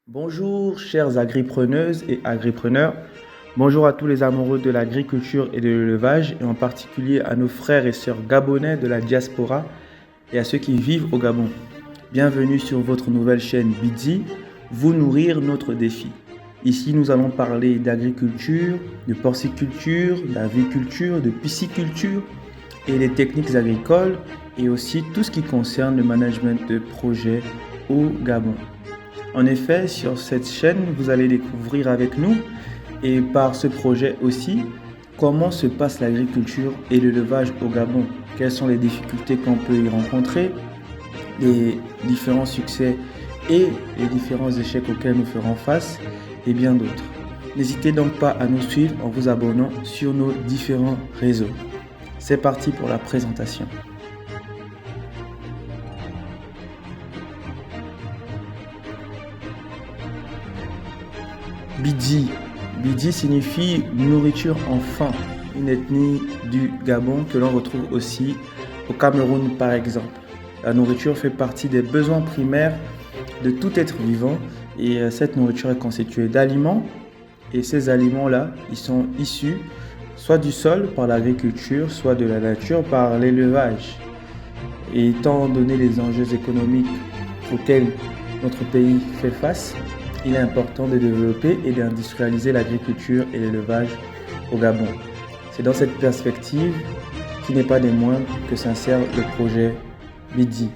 Bonjour chères agripreneuses et agripreneurs, bonjour à tous les amoureux de l'agriculture et de l'élevage et en particulier à nos frères et sœurs gabonais de la diaspora et à ceux qui vivent au Gabon. Bienvenue sur votre nouvelle chaîne Bidzi, vous nourrir notre défi. Ici nous allons parler d'agriculture, de porciculture, d'aviculture, de pisciculture et des techniques agricoles et aussi tout ce qui concerne le management de projets au Gabon. En effet, sur cette chaîne, vous allez découvrir avec nous et par ce projet aussi comment se passe l'agriculture et l'élevage au Gabon. Quelles sont les difficultés qu'on peut y rencontrer, les différents succès et les différents échecs auxquels nous ferons face et bien d'autres. N'hésitez donc pas à nous suivre en vous abonnant sur nos différents réseaux. C'est parti pour la présentation. Bidji. Bidji signifie nourriture en faim, une ethnie du Gabon que l'on retrouve aussi au Cameroun par exemple. La nourriture fait partie des besoins primaires de tout être vivant et cette nourriture est constituée d'aliments et ces aliments-là, ils sont issus soit du sol par l'agriculture, soit de la nature par l'élevage. Et étant donné les enjeux économiques auxquels notre pays fait face, il est important de développer et d'industrialiser l'agriculture et l'élevage au Gabon. C'est dans cette perspective, qui n'est pas des moindres, que s'insère le projet Bidji.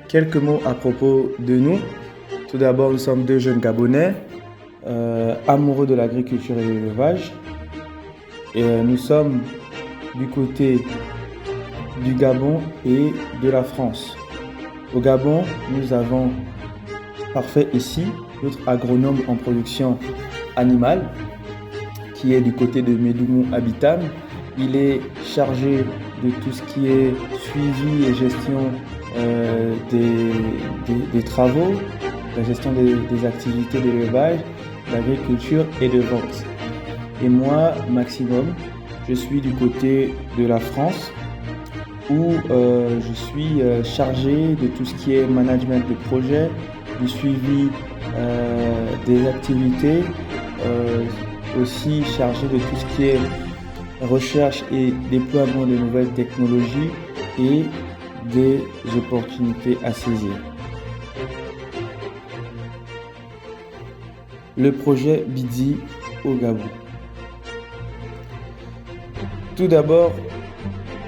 Quelques mots à propos de nous. Tout d'abord, nous sommes deux jeunes Gabonais, amoureux de l'agriculture et de l'élevage. Et nous sommes du côté du Gabon et de la France. Au Gabon, nous avons Parfait ici, notre agronome en production animale, qui est du côté de Médoumou Habitam. Il est chargé de tout ce qui est suivi et gestion des travaux, la gestion des activités d'élevage, d'agriculture et de vente. Et moi, Maximum, je suis du côté de la France, où je suis chargé de tout ce qui est management de projet, du suivi des activités, aussi chargé de tout ce qui est recherche et déploiement de nouvelles technologies et des opportunités à saisir. Le projet Bidji au Gabon. Tout d'abord,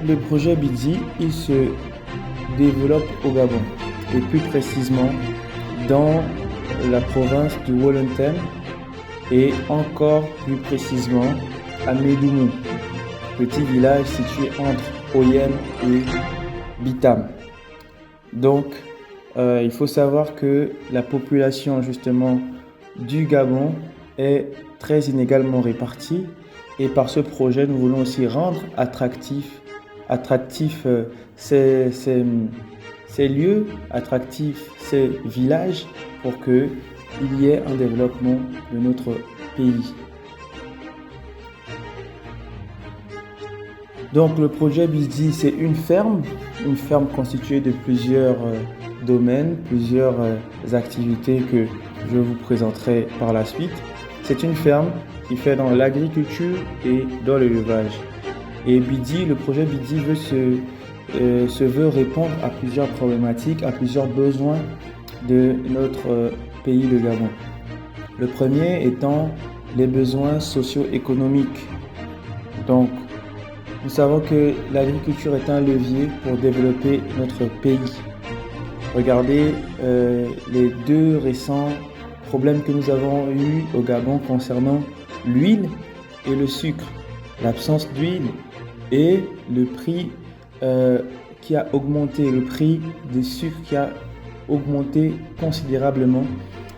le projet Bidji, il se développe au Gabon et plus précisément dans la province du Wolonten et encore plus précisément à Médoumou, petit village situé entre Oyem et Bitam. Donc, il faut savoir que la population justement du Gabon est très inégalement répartie et par ce projet, nous voulons aussi rendre attractifs ces lieux, attractifs ces villages pour qu'il y ait un développement de notre pays. Donc le projet Bidji, c'est une ferme constituée de plusieurs domaines, plusieurs activités que je vous présenterai par la suite. C'est une ferme qui fait dans l'agriculture et dans l'élevage. Et Bidji, le projet Bidji veut répondre à plusieurs problématiques, à plusieurs besoins de notre pays, le Gabon. Le premier étant les besoins socio-économiques. Donc, nous savons que l'agriculture est un levier pour développer notre pays. Regardez les deux récents problèmes que nous avons eus au Gabon concernant l'huile et le sucre. L'absence d'huile et le prix qui a augmenté, le prix des sucres qui a augmenté considérablement,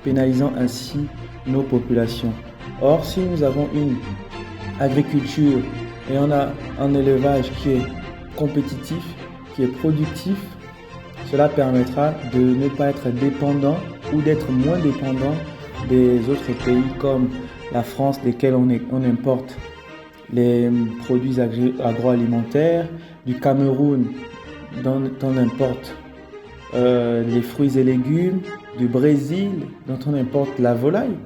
pénalisant ainsi nos populations. Or, si nous avons une agriculture et on a un élevage qui est compétitif, qui est productif, cela permettra de ne pas être dépendant ou d'être moins dépendant des autres pays comme la France, desquels on importe les produits agroalimentaires, du Cameroun, dont on importe les fruits et légumes, du Brésil, dont on importe la volaille,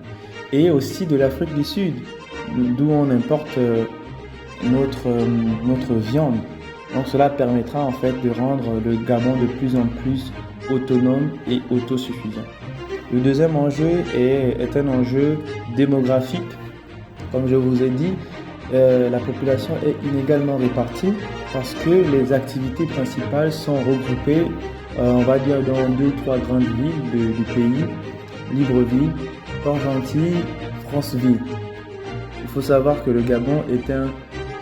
et aussi de l'Afrique du Sud, d'où on importe notre viande. Donc cela permettra en fait de rendre le Gabon de plus en plus autonome et autosuffisant. Le deuxième enjeu est un enjeu démographique. Comme je vous ai dit, la population est inégalement répartie parce que les activités principales sont regroupées, on va dire, dans 2 ou 3 grandes villes du pays: Libreville, Port-Gentil, Franceville. Il faut savoir que le Gabon est un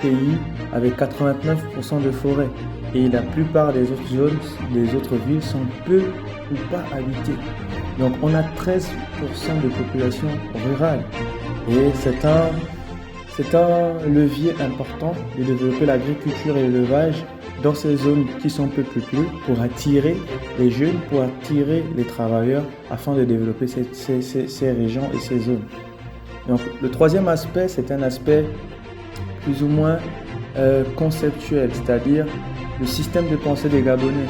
pays avec 89% de forêt et la plupart des autres zones, des autres villes sont peu ou pas habitées. Donc on a 13% de population rurale et c'est un levier important de développer l'agriculture et l'élevage dans ces zones qui sont peu peuplées pour attirer les jeunes, pour attirer les travailleurs afin de développer ces régions et ces zones. Donc le troisième aspect, c'est un aspect plus ou moins conceptuel, c'est-à-dire le système de pensée des Gabonais.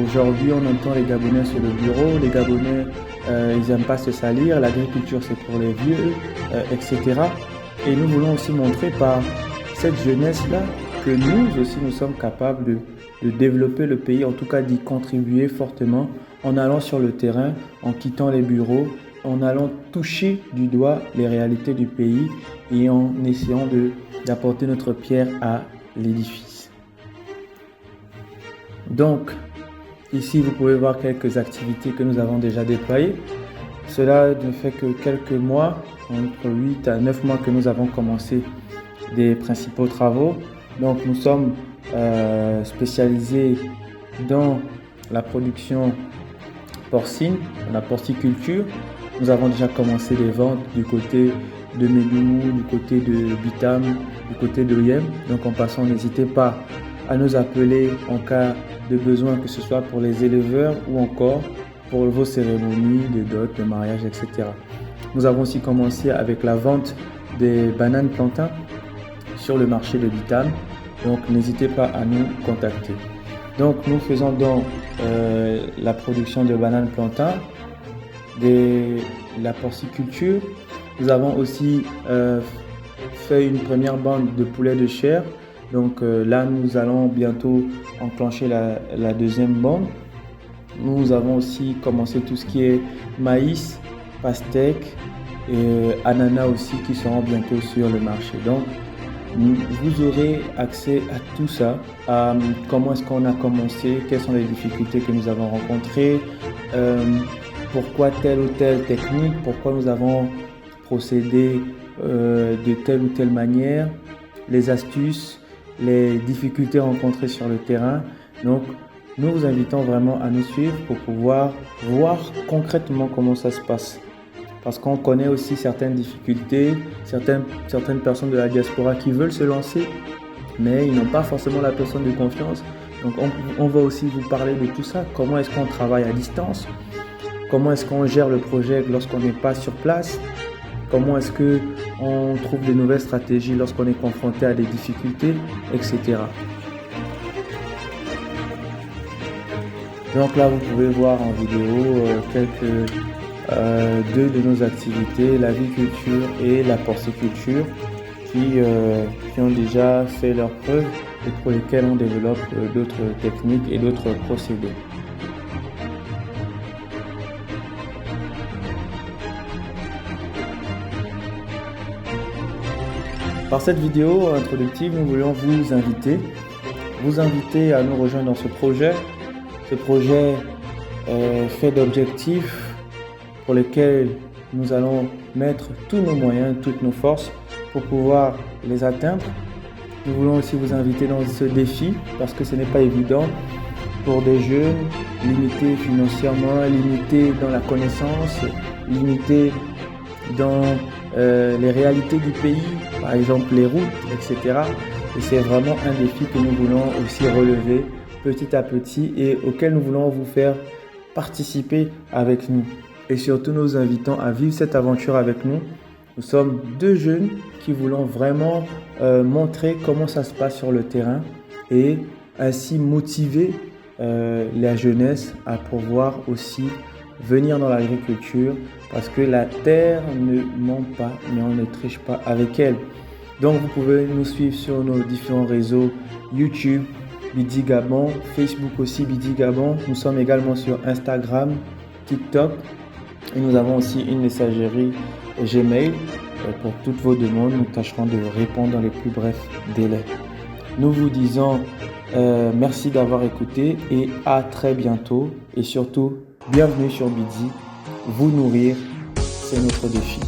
Aujourd'hui, on entend les Gabonais sur le bureau, les Gabonais, ils n'aiment pas se salir, l'agriculture c'est pour les vieux, etc. Et nous voulons aussi montrer par cette jeunesse-là que nous aussi nous sommes capables de développer le pays, en tout cas d'y contribuer fortement en allant sur le terrain, en quittant les bureaux, en allant toucher du doigt les réalités du pays et en essayant d'apporter notre pierre à l'édifice. Donc, ici vous pouvez voir quelques activités que nous avons déjà déployées. Cela ne fait que quelques mois, entre 8 à 9 mois que nous avons commencé des principaux travaux. Donc nous sommes spécialisés dans la production porcine, la porciculture. Nous avons déjà commencé les ventes du côté de Médou, du côté de Bitam, du côté de Oyem. Donc en passant, n'hésitez pas à nous appeler en cas de besoin, que ce soit pour les éleveurs ou encore pour vos cérémonies de dot, de mariage, etc. Nous avons aussi commencé avec la vente des bananes plantains sur le marché de Bitam. Donc n'hésitez pas à nous contacter. Donc nous faisons donc la production de bananes plantains, de la porciculture. Nous avons aussi fait une première bande de poulets de chair. Donc là nous allons bientôt enclencher la deuxième bande. Nous avons aussi commencé tout ce qui est maïs, pastèque et ananas aussi qui seront bientôt sur le marché. Donc vous aurez accès à tout ça, à comment est-ce qu'on a commencé, quelles sont les difficultés que nous avons rencontrées, pourquoi telle ou telle technique, pourquoi nous avons procédé de telle ou telle manière, les astuces, les difficultés rencontrées sur le terrain. Donc nous vous invitons vraiment à nous suivre pour pouvoir voir concrètement comment ça se passe. Parce qu'on connaît aussi certaines difficultés, certaines personnes de la diaspora qui veulent se lancer, mais ils n'ont pas forcément la personne de confiance. Donc on va aussi vous parler de tout ça. Comment est-ce qu'on travaille à distance? Comment est-ce qu'on gère le projet lorsqu'on n'est pas sur place? Comment est-ce qu'on trouve de nouvelles stratégies lorsqu'on est confronté à des difficultés, etc. Donc là, vous pouvez voir en vidéo deux de nos activités, l'aviculture et la porciculture, qui ont déjà fait leurs preuves et pour lesquelles on développe d'autres techniques et d'autres procédés. Par cette vidéo introductive, nous voulons vous inviter à nous rejoindre dans ce projet. Ce projet est fait d'objectifs pour lesquels nous allons mettre tous nos moyens, toutes nos forces pour pouvoir les atteindre. Nous voulons aussi vous inviter dans ce défi parce que ce n'est pas évident pour des jeunes limités financièrement, limités dans la connaissance, limités dans les réalités du pays, par exemple les routes, etc. Et c'est vraiment un défi que nous voulons aussi relever petit à petit et auquel nous voulons vous faire participer avec nous. Et surtout nous invitons à vivre cette aventure avec nous. Nous sommes deux jeunes qui voulons vraiment montrer comment ça se passe sur le terrain et ainsi motiver la jeunesse à pouvoir aussi venir dans l'agriculture parce que la terre ne ment pas, mais on ne triche pas avec elle. Donc vous pouvez nous suivre sur nos différents réseaux YouTube, Bidi Gabon, Facebook aussi Bidi Gabon. Nous sommes également sur Instagram, TikTok et nous avons aussi une messagerie Gmail pour toutes vos demandes. Nous tâcherons de répondre dans les plus brefs délais. Nous vous disons merci d'avoir écouté et à très bientôt. Et surtout, bienvenue sur Bidi. Vous nourrir, c'est notre défi.